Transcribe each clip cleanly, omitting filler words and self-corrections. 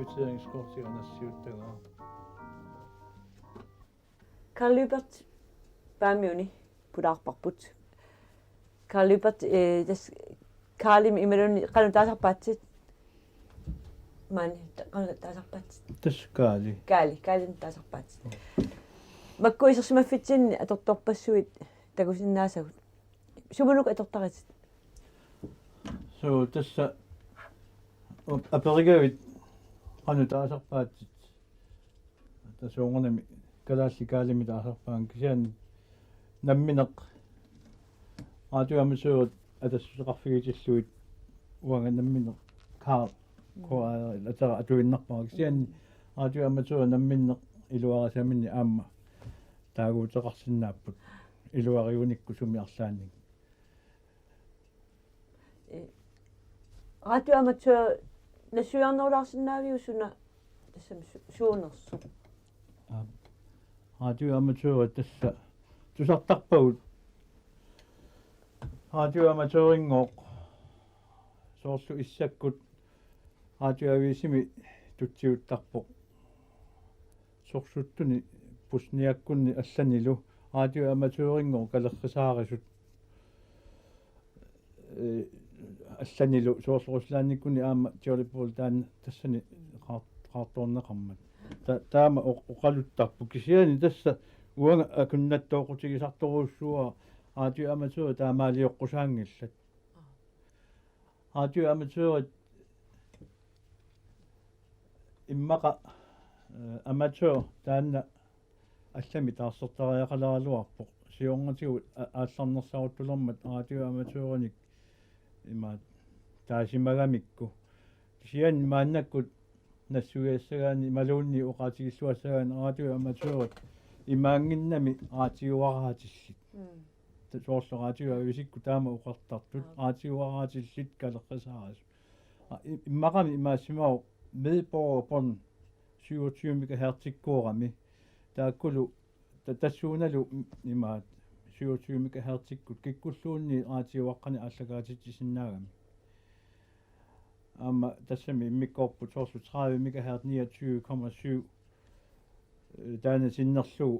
kvitteringskortiga nassiuttagaa. Karl Lyberth, Paamiut, Pulaarpugut. Karl Lyberth, Karl imelun qanutasarpaatsit. Mani qanutasarpaatsit. Tas Karli. Karl tasarpaatsit. Makkuisersimaffitsinni atortorpassuit takusinnaasagut. Sumunuk atortaritit. So tassa aperigavit qanutasarpaatsit. Tasuunganami kalaalli kaalimi taasarpaan kisian nammineq radioamateur atassuseqarfigitilluit uanga nammineq Karl koaeri atara atuinnarpaa kisian radioamateur nammineq iluarasaminni aamma taaguuteqarsinnaapput iluariunikku sumiarlaanni radioamateur nassuarnerulaarsinnaaviu suna tassam suunersu radioamateur tassa tusartarpagut radioamateurinngooq soorlu issakkut radioaviisimi tutsiuttarpoq sorsuttuni pusniakkunni allanilu radioamateurinngooq kalerrisaarisut allanilu soorluruslaannikkunni aamma tiolipul taan tassani qaartorneqarmat taama oqaluttarpu kisiani tassa uanga akunnattoqutigisartoruussua radioamateur taamaaliоққусаангилlat radioamateur immaqa amateur taanna allami taassертариақалаалуарпоқ сиорнатигут аалларнерсарутулермат радиоаматеурник имаат таасимагамикку кисиан мааннаккут нассуиассагаани малуунни уqaатигиллуассагаани радиоаматеурит имаангиннами раатигуараатиллит тасоорлу радиоависикку таама уqartartut раатигуараатиллит калеққисаарас иммақами имаассимау медborgerbånd 27 MHz-ikkuorami taakulu tassууналу имаат 27 MHz-ikkut kikkulluunni raatiguaqqani ааллагаатитсиннаагами amma tassami immikkorput soorlu 30 MHz 29,7 taana sinnerlugu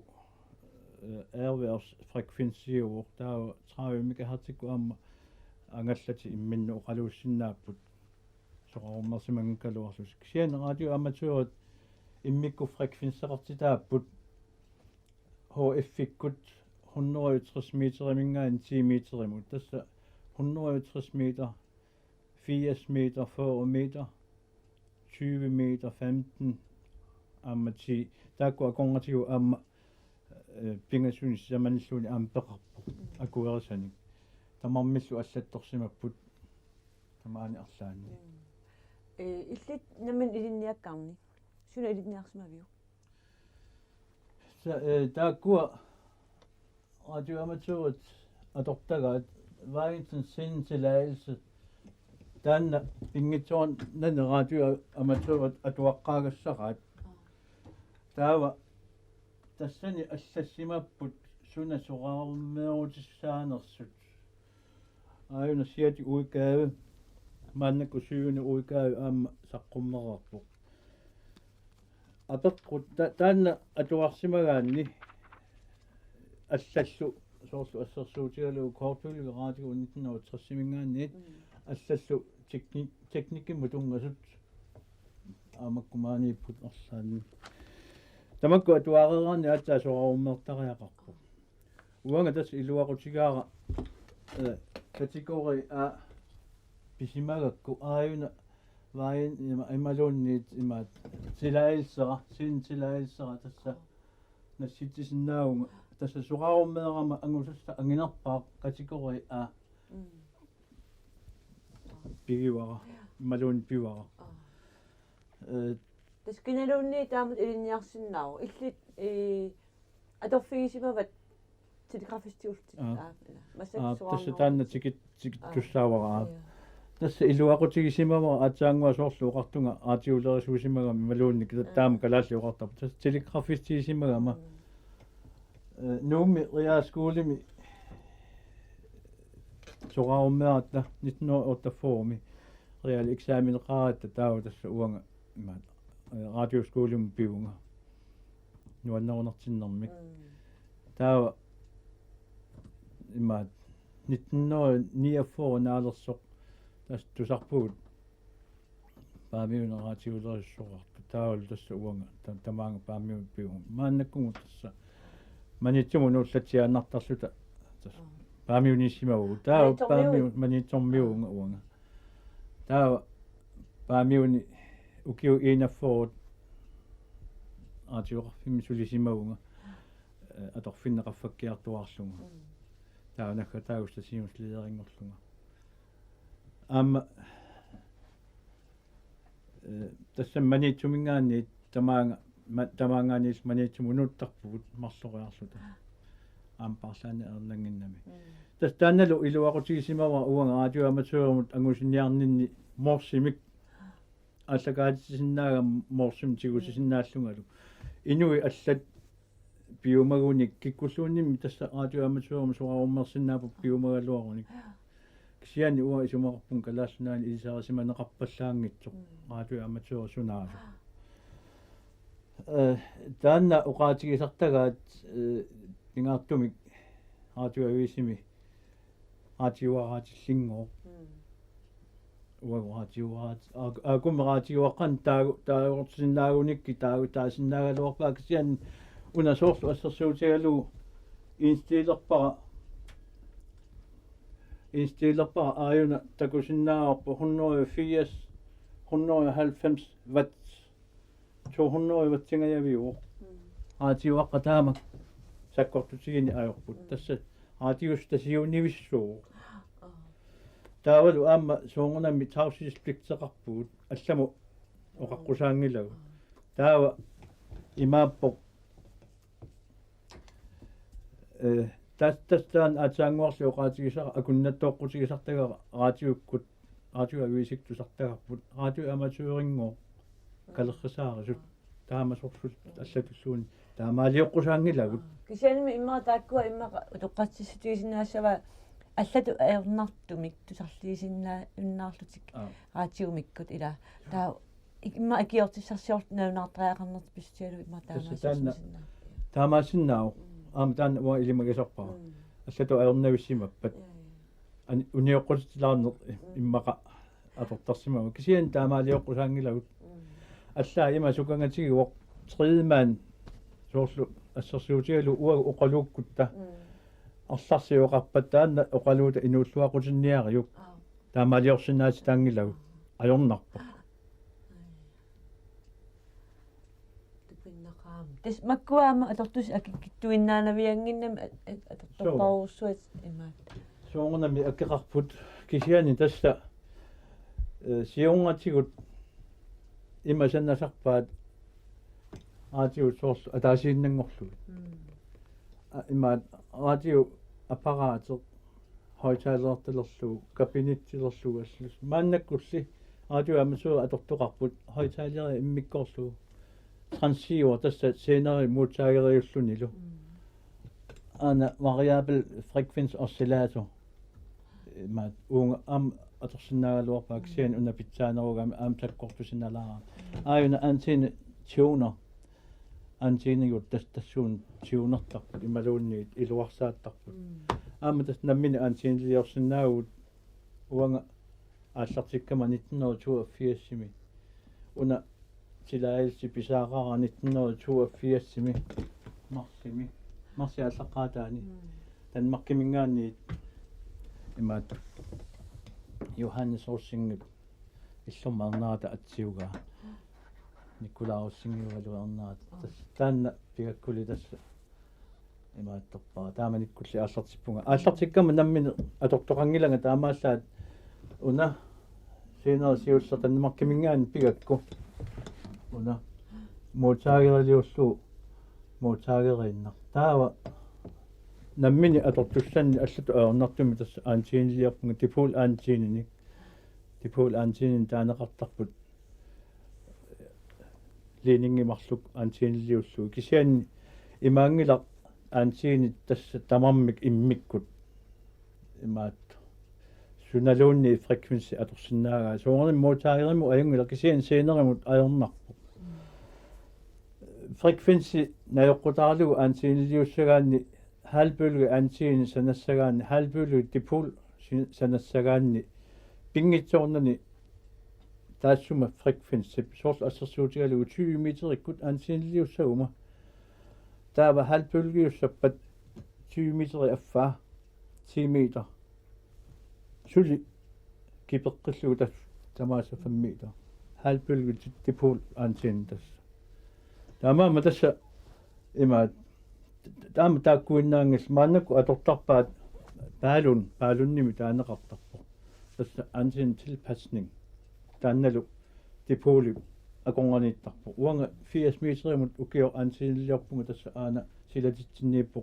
erhvervsfrekvensiuor taa 30 MHz-ikku amma angallati imminnu oqaluussinnaaput soqarummersimangkaluarlus kisian radioamateurit immikku frekvenseqartitaapput HF-ikkut 160 meterimingaan 10 meterimut tassa 160 meter 80 meter 40 meter 20 meter 15 amma 10 taakku akongatiu amma pingassunis samanilluuni aampeqarpu akuerisani tamarmillu allattorsimapput tamaani arlaanni illit namin ilinniakkaarni suna ilinniarsimaviu taakkua radioamateurit atortagaat vainsen sintilaalse taanna pingitsoon nane radioamateurit atuaqqaagassaqaat taava tassani allassimapput suna soqarummeerutisaanersut aayuna siati uikaave maannakku syyuni uikaave aamma saqqummerarpuq apeqqut taanna atuarsimagaanni allallu soorlu assersuutigalu kortuuliga radio 1960-mingaanniit аллаллу техникимму тунгасут аамаккумаанииппут арлаанни тамакку атуареераарни аатаа сооруммертариақарпу уанга тас илуақутигаара категори а писимагакку ааюна ваин ималуунниит имаат силаилсера синтилаилсера тасса насситсиннаауга тасса сооруммеерама ангусасса ангинерпаа категори а пигивара малуун пивара таскиналуунни таамат илинниарсиннаару иллит аторфигисимават телеграфистиулти тасса таанна тикит туссаавараа тасса илуақутигисимава аатсаангуа соорлу оқартунга аатиулерисуусимагами малуунник таама калаалли оқартар тасса телеграфистисимагама нуумми риаскуулими soqarummearatla 1984mi real eksaminеqaaratta taava tassa uanga imaat radioskoolum piunga nuannerunartinnermik taa imma 1949 naalersoq tas tusarpugut Paamiuneraatiulerissoqartu taawal tassa uanga tamaanga Paamiut piunga maannakkungu tassa manitsumu nuullatiaannartarluta tassa Paamiunissimagu taa Paamiut manitsormiuunga uanga taa Paamiuni ukiu iinafforut aatiuqarfimmi sulisimagunga atorfinneqaffakkiartuarlunga taanakka taagusta siuslileriнгорлунга аама тасса манитсумингаани тамаангаанис манитсуму нуттарпугут марлориарлута аампарлаани ерлангиннами тас таанналу илуақутигисимава уанга радиоаматуермут ангусинниарнинни морсимик аллагаатисиннаага морсим тигусисиннааллунгалу инуи аллат пиумагуник киккуллууннимми тасса радиоаматуерму суаруммерсиннаапу пиумагалуаруник кисиани уа исумақарпун калаассунаани илисарисиманеқарпаллаангитсоқ радиоаматуер сунаалу таанна уқаатигисартагаат ингаартумик радиоависими радиоараатиллингоо уагуаатиуаат акумераатиуаққан таагортсиннаагуникки таасиннаагалуарпаа кисиани унасоорлу ассерсуутигалу инстилерпара ааюна такусиннаагорпу 180 190 watt 200 wattингаяавиу радиоаққа таамак саккортутигини аёрпут тасса радиус тасиунивиссуу таавалу аама соонгунамми таусиспликтеқарпугут алламу оқаққусаангилагу таава имааппоқ тастан атаангуарлу оқаатигисара акуннаттооққутигисартага радиоуккут радиоависиктусартагарпут радиоаматуерингоо калеррисаарисут таамасорсут аллатуллуuni таамаалиоққусаангилагут кисианими иммаа тааккуа иммаqa утоққатсиситуисинаассава аллату аернартумик тусарлиисиннаа уннаарлутик радиомиккут ила таа имма акиортиссарсиорт наунартраақарнерт писсиалу имма таамаасиннаа таамаасиннаау аама таана уа илимагисарпара аллату аернависсимаппат униоққутилаарнер иммаqa атортарсимага кисиан таамаалиоққусаангилагут аллаа има сукангатигуоқ триимаан соорлу ассерсуутигалу уа оқалууккутта арларсиоқарпат таанна оқалуута инууллуақутинниариук таамаалиорсинаати таангилагу аёрнарпа тас маккуаама атортус акиккиттуиннаанавиангиннам аторторпаруссуат имаат соонгунами аккеқарпут кисиани тасса сиунгатигут има саннасарпаат радио соорлу атаасииннангорлу имаат радио аппараатеқ хойтайлерталерлу кабинеттилерлу аллус мааннаккулли радио амасуа атортоқарпут хойтайлери иммиккорлу трансиор тасса сенери муутаагериуллунилу ана variabel frekvens oscillator имаат уунга ам аторсинаагалуарпаа кисиан уна питсаанеругами аам таккортусиналаа ааюна антин tuner антинигут тассуун тиунертарпут ималуунниит илуарсааттарпут аама тас наммини антинлиорсинаагут уанга ааллартиккама 1982-сими уна тилаилси писаагара 1982-сими марси аллаққаатаани танмаркимингаанниит имаат Johannes Rossinger иллумаарнаата атсиугаа Николауссингиугалуарнаат таанна пигаккули тасса имааттарпаа тааманиккулли ааллартиппунга ааллартиккама наммини атортоқангилага таамааллаат уна синерсиуллер танмаркимингаани пигакку уна муутаагерилиуллу муутаагериннар таава наммини атортуссанни аллату аернартуми тасса аантиинилиарпунга типул аантиинин таанеқартарпут ленингимарлук аантиинилиуллу кисианни имаангила аантиинит тасса тамармик иммиккут имаат суналуунни фреквенси аторсинаагаа соорним муутаагериму аюнгила кисиан сeenerimut аернарпу frekvensi najoqqutaarlugu aansiiniliussagaanni halbølge antiin sanassagaanni halbølge dipol sanassagaanni pingitsoornani taassuma frekvensi soorl assersuutigalugu 20 meterikkut aansiiniliussaguma taava halbølgiussappat 20 meteri affaa 10 meter suli kipeqqillugu tamaasa 5 meter halbølge dipol antiin tassa taamaama tassa ima taama taakkuinnaangis maannakku atortarpaat paalunnimi taaneqartarpo tassa antiin tilpasning taannalu dipoli akongorniittarpo uanga 80 meterimut ukior antiiniliorpunga tassa aana silatitsinniippo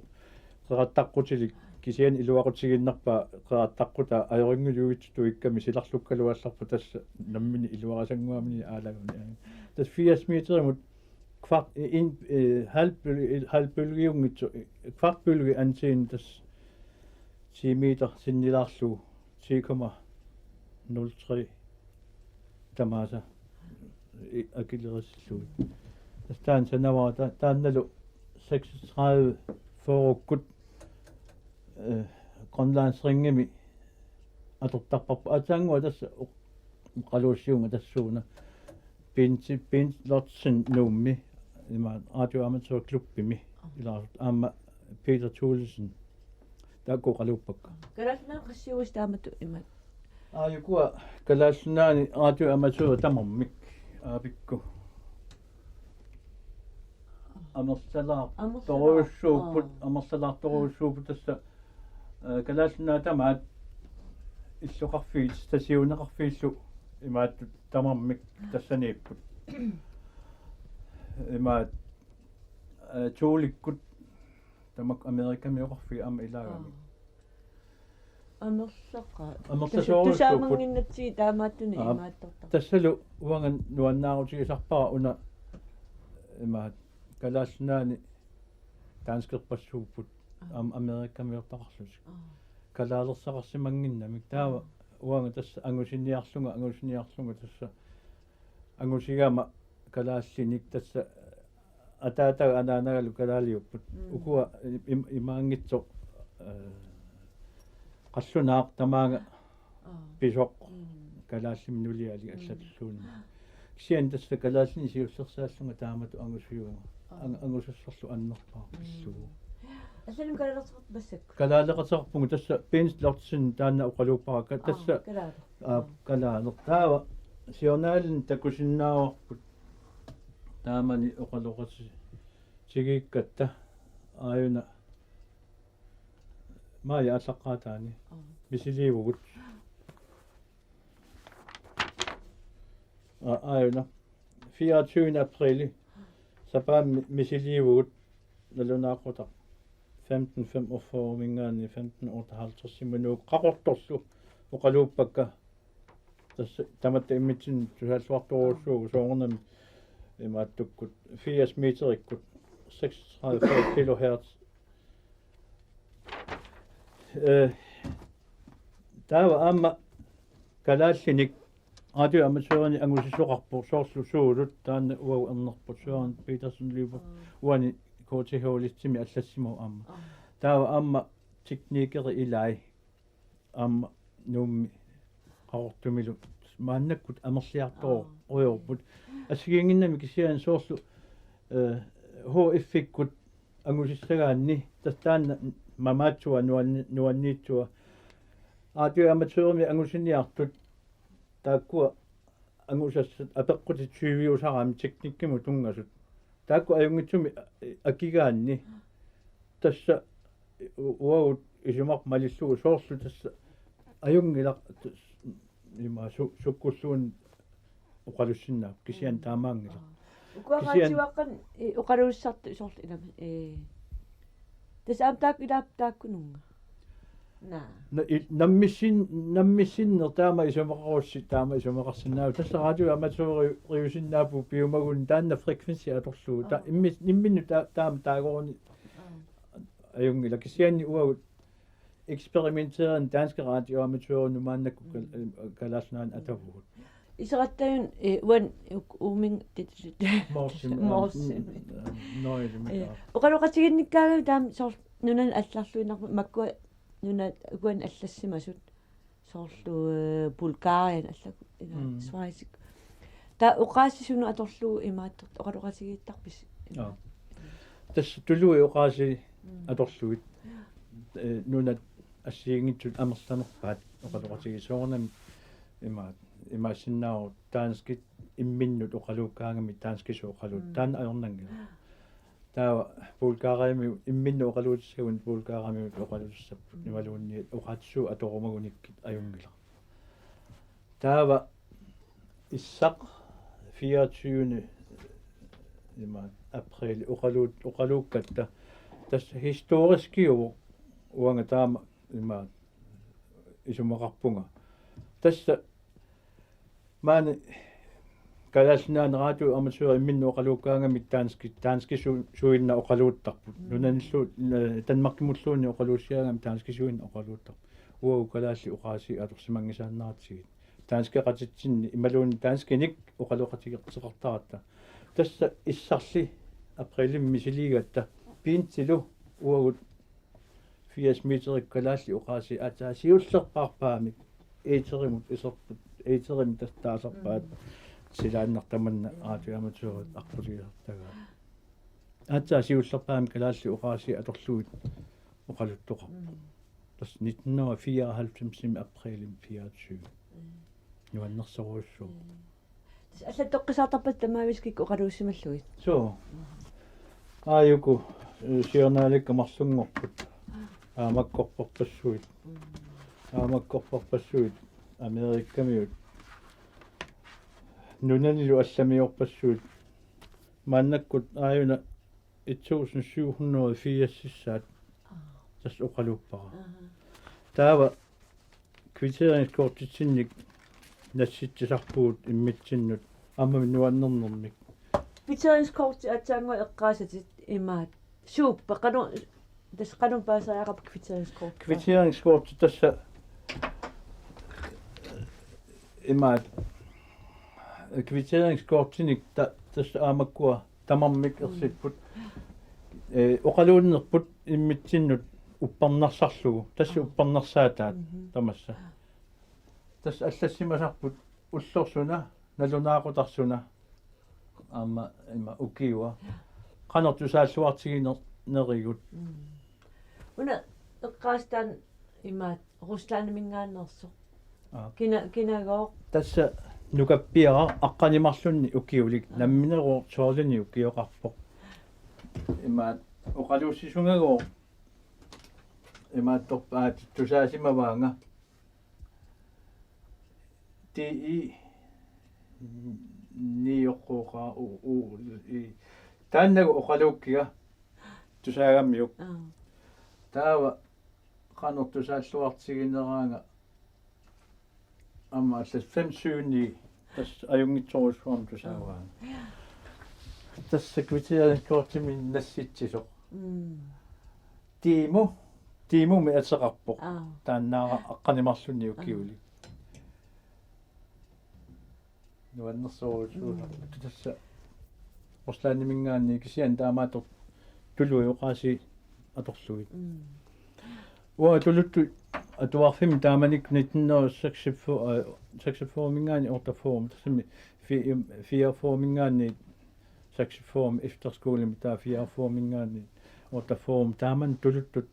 qerattaqqutilik kisian iluaqutiginnarpa qerattaqquta ajoringuluugittu ikkami silarlukkaluallarpu tassa nammini iluarasanguamini aalaguni tass 80 meterimut kvart in halbølgiungitsu kvartbølge antiin tass 10 meter sinnilaarlu 10,03 tamaasa akillerissuut tastaan sanavaa taannalu 36 forukkut grønlandsringemi atortarparpu ataangua tassa qaluussiunga tassuuna pin lotsen nummi ima radioamatørklubbimi ilaarut aamma Peter Thulesen taakku qaluuppakka Kalasnaa qassiugus taamatu imat Ayukua kalasnaani radioamatør tamarmik aapikku amersalaartoruussuuput tassa kalasnaa tamaat illuqarfiit tasiuneqarfiillu imaattu tamarmik tassaniipput imaat tuulikkut tamak amerikamiuqarfi aama ilaagami Tusamanginnatsi taamaattuni imaattortar. Tassalu uangan nuannaarutisarpara una imaat kalaasnaani tanskerpassuupput amerikamiortaqarlus kalaalerсақарсимангиннамик таава уанга тасса ангусинниарлунга тасса ангусигаама калааллиник тасса атаатага анаанагалу калаалиуппут укуа имаангитсо qassунаақ тамаага писоқ калааллимнулиали аллатуллуунни кисиан тасса калааллини сиуссерсааллунга таамату ангусиуга ангусассерлу аннерпаа пиллугу Ассалим калаалерсеқарт бассак калаалеқатеқарпугу тасса пенслортсин таанна уқалууппарака тасса калаалертаава сионаалин такусиннааварпут таамани уқалоқаси сигиккатта ааюна Maja allaqaataani misiliivugut aayuna 24. aprili sapaa misiliivugut nalunaaqutaq 15:45 mingaani 15:58 minuut qaqortorlu uqaluuppakka tassa tamatta immitsin tusalluartoruussuugu soornami imaattukkut 80 meterikkut 36 kilohertz taava aamma kalaallinik radioamatørni angusissoqarpu soorlu suulut taanna uagu ernerput Søren Petersen Lyberth uani KTH-litsimi allassimu aamma taava aamma teknikeri ilai aamma nummi qarortumilu maannakkut amerliartoru uyorput asigiinginnami kisian soorlu HF-ikkut angusissagaanni tastaanna mamaatsua nuanniitsua radioamatørmi angusinniartut taakkua angusassat apeqqutit syyviusarami teknikkimu tungasut taakku ajungitsumi akigaanni tassa uagut isumaq malillugu soorlu tassa ajungilaq ima sukkussuun uqalussinnaap kisian taamaangilaq Uqaraatiwaqqan uqaluussartu soorlu ilama Tässä taak taakkununga. Nammissinner taama isumeqarussi taama isumeqarsinnaa tassa radioamatøriusinnaapu piumagun taanna frekvensi atorluu ta imminnu taama taagorni ajungila kisianni uagut eksperimenteeren danske radioamatører numaannakku kalaasnaan atavugut исератtajun уан уумин морсим Nøgle. оқалоқатигинниккаагами таам соор нунан алларлуинарма маккуа нуна уан аллассимасут соорлу Bulgarien аллаку ина Schweiz та оқаассисуну аторлуу имааттер оқалоқатигииттарпис Tässä tuli jokaisen atorluit nunat assiingitut amersanerpaat oqaloqatigisoornam ima sinnao taanskit imminnut oqaluukkaangami taanskisu oqalut taan ajornangila taa Bulgariami imminnu oqaluutissagun Bulgariami oqaluutissapput nimaluunni oqaatsu atorumagunikkit ajungila taava issaq 24 ima april oqaluukkatta tässä historiskiu uanga taama ima isumaqarpunga tässä maani kalasnaan radio amateur imminnu oqaluukkaangamit taanski suinna oqaluuttarput nunanillu tanmarkimulluuni oqaluussiaangam taanski suinna oqaluuttarput uagu kalaalli oqaasi atorsimangisaannaatigit taanski qatitsinni imaluuni taanskinik oqaluqatigeqseqartaratta tässä issarli aprilin misiligatta piintilu uagut 80 meterik kalaalli oqaasi ataasiullerparpaamik eeterimut iserput eeterim tastaasarpaat silaannartamanna aatuamaatuurit arpuligertaga ataasiullerpaamik kalaalli oqaasi atorluut oqaluttoqarpu tas 1994 aprilin 24 nuannersoruussuu алла тоққисаартарпат тамаавискик оқалууссималлуит so aayuku siornaalikka marsunngorput amakkorporpassuit Amerikkamiut nunanilu allamiorpassuit maannakkut aayuna 1704 sissaat tas oqaluuppara taava kvitteringskortitsinnik nassitsisarpuut immitsinnut ammami nuannernermik kvitteringskorti atsaangua eqqaasatит имаат сууппа кану тас канун паасаақап kvitteringskorti tassa имаат kvitteringskortinik tassa aamakkuа тамармик ерсиппут oqaluunnerput immitsinnut upparnarsarlugu tassi upparnersaataat tamassa tas allassimasarput уллорсуна налунаақутарсуна аама има укиуа канертусааллуартигинернеригут уна эққаастаан имаат руслаанамингааннерсо кинагоо тасса нукаппиара аққанимарлунни укиулик намминероо соорлини укиоқарпоқ имаат оқалууссисунгагоо имаат торпаат тусаасимаваанга DI niuqquqa taannagu oqaluukkiga tusaagammiuk taava qanertusaalluartigineraanga amma allas 5-7 tas ajungitsoruussuarm tusaavaanga tassa kvitteringskortimin nassitsisoq tiimu mi atseqarpoq taannaara aqqanimarlunni ukiuli nuannersoruussuusa tassa orslaanimingaanni kisian taamaator tului oqaasi atorluit ua tuluttu atuarfim taamanik 1946 mingaani ortaform tassami 44 mingaani 64 efterskolen taa 44 mingaani ortaform taaman tuluttut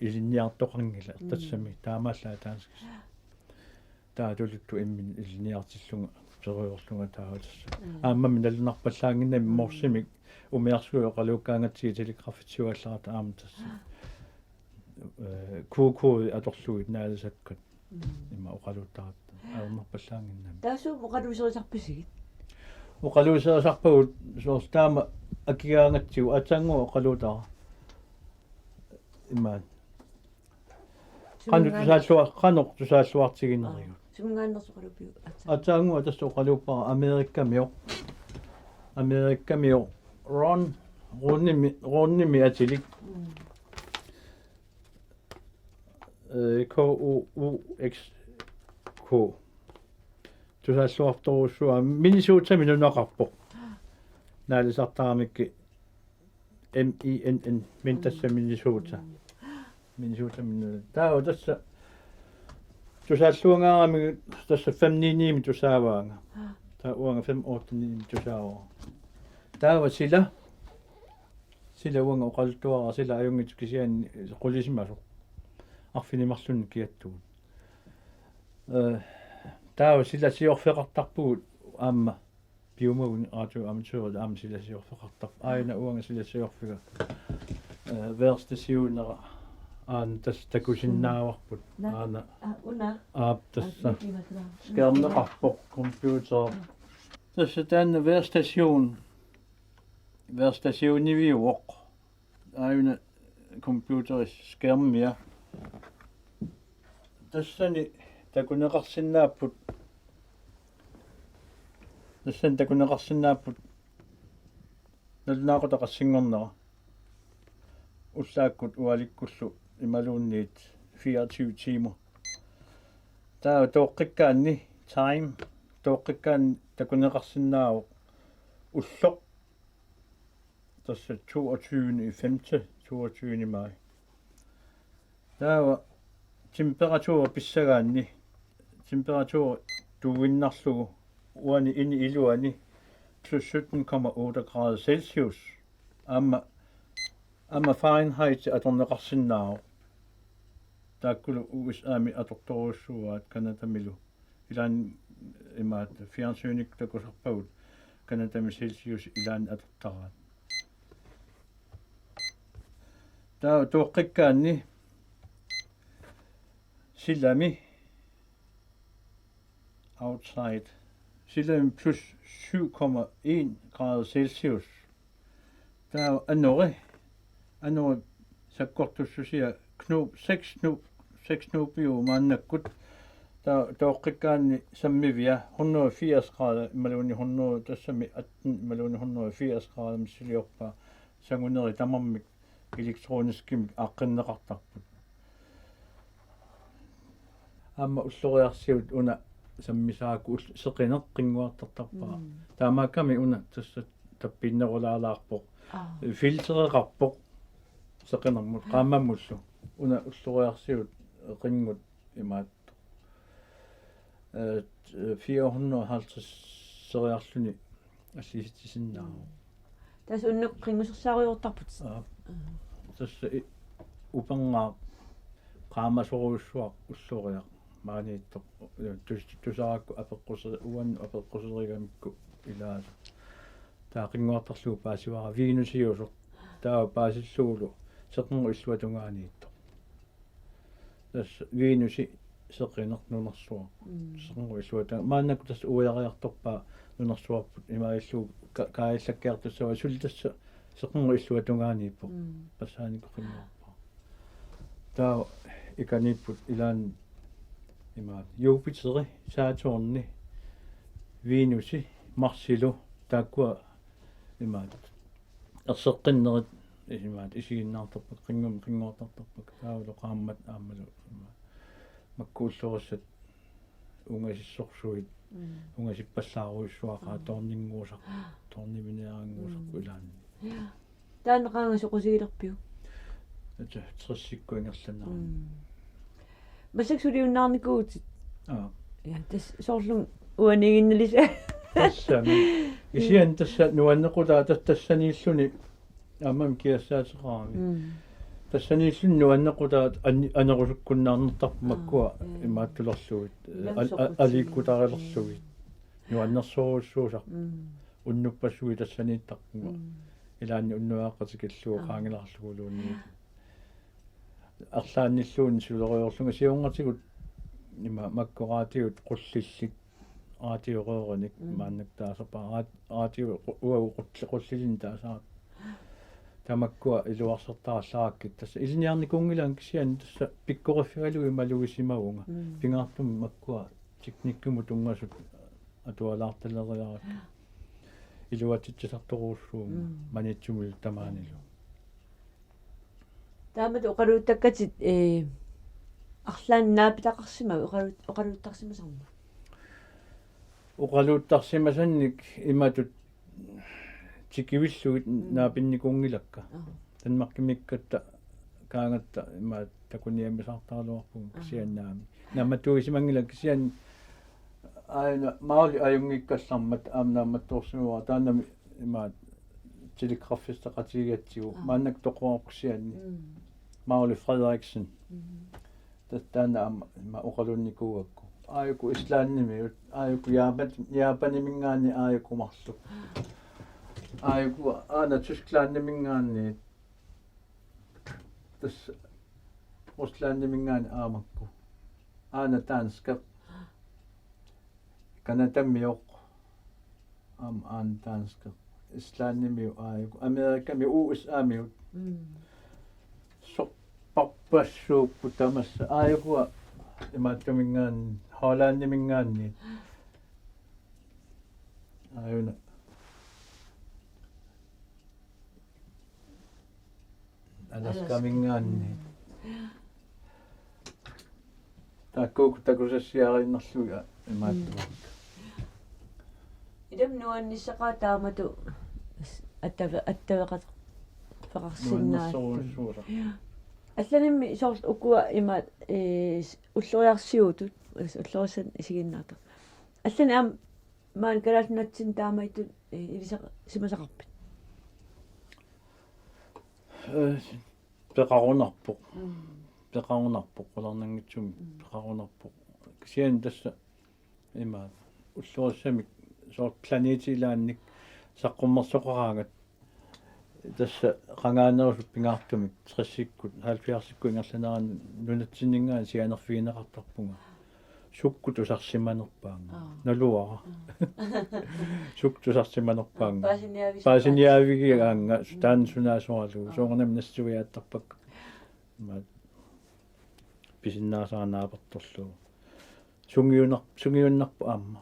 ilinniartoqarngila tassami taamaallaa taanskis taatuluttu immin ilniartillunga periorlunga taatassa aamma minalunarpallaanginnami morsimik umiarsuo qaluukkaangatsigi telegrafitsuallarata aam tassa kuukui atorluit naalasakkat imma oqaluuttaratta aammarpallaanginnami таасуу оқалуусерисарписигит oqaluuserisarpagut soortaama akigaangatsigu ataangua oqaluutara imma qanertusaalluartiginerigut сумгааннерсоқалупиу атаангуа тасса оқалууппара америккамио ронними атилик KOUX тусааллуарторуссуа Minnesota минунеқарпоқ наалисартарамикки MENN min тасса Minnesota минну таа тасса тусааллуангаарами тасса 599 тусааваанга таа уанга 589 тусааваа таава сила уанга оқалтуара сила аюнгит кисиан қулисимасо арфинимарлунни киаттугут таава сила сиорфеқартарпугут аама биумагун радио аматуурит аама сила сиорфеқартар аина уанга сила сиорфига верста сиунера аана тас такусиннааварпут аана тасса скермеқарпоқ компьютер тасса таанна верстасионивиуоқ аина компьютерис скермия тассани такунеқарсинааппут налнаақутақассингорнера уллааккут уаликкуллу ималуунниит 24 timer таа тоққиккаанни time тоққиккаан такунеқарсинаавоқ уллоқ тасса 22 май таава температура писсагаанни температура туиннарлугу уани ини илуани plus 17,8 grader Celsius amma Fahrenheit atorneqarsinnaaru taakkulu USAmi atortoruussuaat kanatamilu ilaan imaat fjernsynik takusarpagut kanatami Celsius ilaan atortaraat taa toqqikkaanni silami outside silami plus 7,1 grader Celsius taa anore sakkortussusia knop 6 knopio maannakkut taa toqqikkaanni sammivia 180 grader maluni 100 tassami 18 maluni 180 grader missiliorpa sanguneri tamarmik elektroniskimik aqqinneqartarput amma ulloriarsiut una sammisaaku seqineqqinguartartarpaa taamaakami una tassa tappinnerulaalaarpoq filtereqarpoq seqinermut qaamamullu una ulloriarsiut qingut imaat 450 seriarluni allisissinnaaru tas unneqqingusersaariortarput тасса упангаа qaamasoruussuaq ulloriaq maaniittoq tusaraakku апеққусеригамикку илааса таақингуартарлуу паасивара винусиусоқ таа паасиллуулу сеқнгу иллуатунгааниитtoq тасса винуси сеқинернунерсуа сеқнгу иллуата мааннакку тасса уяриарторпаа нунерсуарпут имаиллуу каиллаккиартуссава сул тасса сеқнгу иллуатунгаанииппо пассааникоқингуарпа таа иканиппут илаан имаат юпитери саатурни винуси марсилу тааккуа имаат ерсеққиннерит имаат исигиннаартарпак қингуартартарпак таавлу qaammat аамалу маккууллуруссат унгасиссорсуит унгасиппаллааруиссуақаа торнингуусақ торнивинеарангуусақку илаанни таанеқаангасо қусигилерпиу триссиккуингерланаа масаксулиуннаарникуутит я тас соорлун уанигинналиса тассами исиан тасса нуаннеқулаа тассанииллуни аммам киассаатеқарами тассанииллун нуаннеқулаат анерусуккуннаарнертарпу маккуа имааттулерлугит аликкутарилерлугит нуаннерсоруссуусақ уннуппассуи тассанииттарпуга илаанни уннуааққатикиллуа qaangilарлугулуунни арлаанниллуун сулериорлунга сиунгатигут има маккораатиут qullillik аатиореерник мааннак таасапаа аатиу уау qullilin таасаа тамаккуа илуарсертааллааккит тасса илиниарникунгилаан кисиан тасса пиккориффигалуи малугисимагунга пингаартум маккуа техниккуму тунгасут атуалаарталериарак илуатитсарторуussуунга манитсумил тамаанилу таамат оқалуутаккатит арлааннаапитақарсимаа оқалууттарсимасарма uqaluuttarsimasannik imatut tikivilluit naapinnikungilakka tanmaqqimikkatta kaangatta imaat takuniamisartaruarpun kisiannaami namatuisimangilak kisian aina maali ajungikkallarmat aamnaammattuorsimuа taannami imaat telegrafista qatigiatsigu maannak toqoarpuksianni mauli Frederiksen tattaana ma uqalunnikuuakku aajuku islaannimi aajuku jaapanimingaani aajuku marlu aajuku aana tysklannimingaani tas russlannimingaani aamakku aana danska kanadammiuq aana danska islaannimiu aajuku amerikami USAmiut parpassuukku tamassa aajukua imaattumingaan Hollannimingaanni aajuna alaskamingaanni takkuuk takusassiariinnerluga imaattuga idam nuannissaqaa taamatu attavaqat faqarsinnaat алланимми соорл укуа имаат уллуриарсиутут уллуrissan исигиннаартар аллани аам маан калаалнатсин таамаитут илиса симасақарпит пеқарунарпоқ qulарнангитсуми пеқарунарпоқ кисиан тасса имаат уллуриссамик соорл планетилаанник саққуммерсоқараангат тасса qangaanерусут пингаартумик 30-иккут 70-икку ингерланеран нунатсиннингаан сианерфигинеқартарпунга суккутусарсиманерпаанга налуара суккутусарсиманерпаанга паасиниавигиаанга таансунаасуарлугу соорнам нассуиааттарпак маа писиннаасаанаапарторлугу сунгиуннарпу аама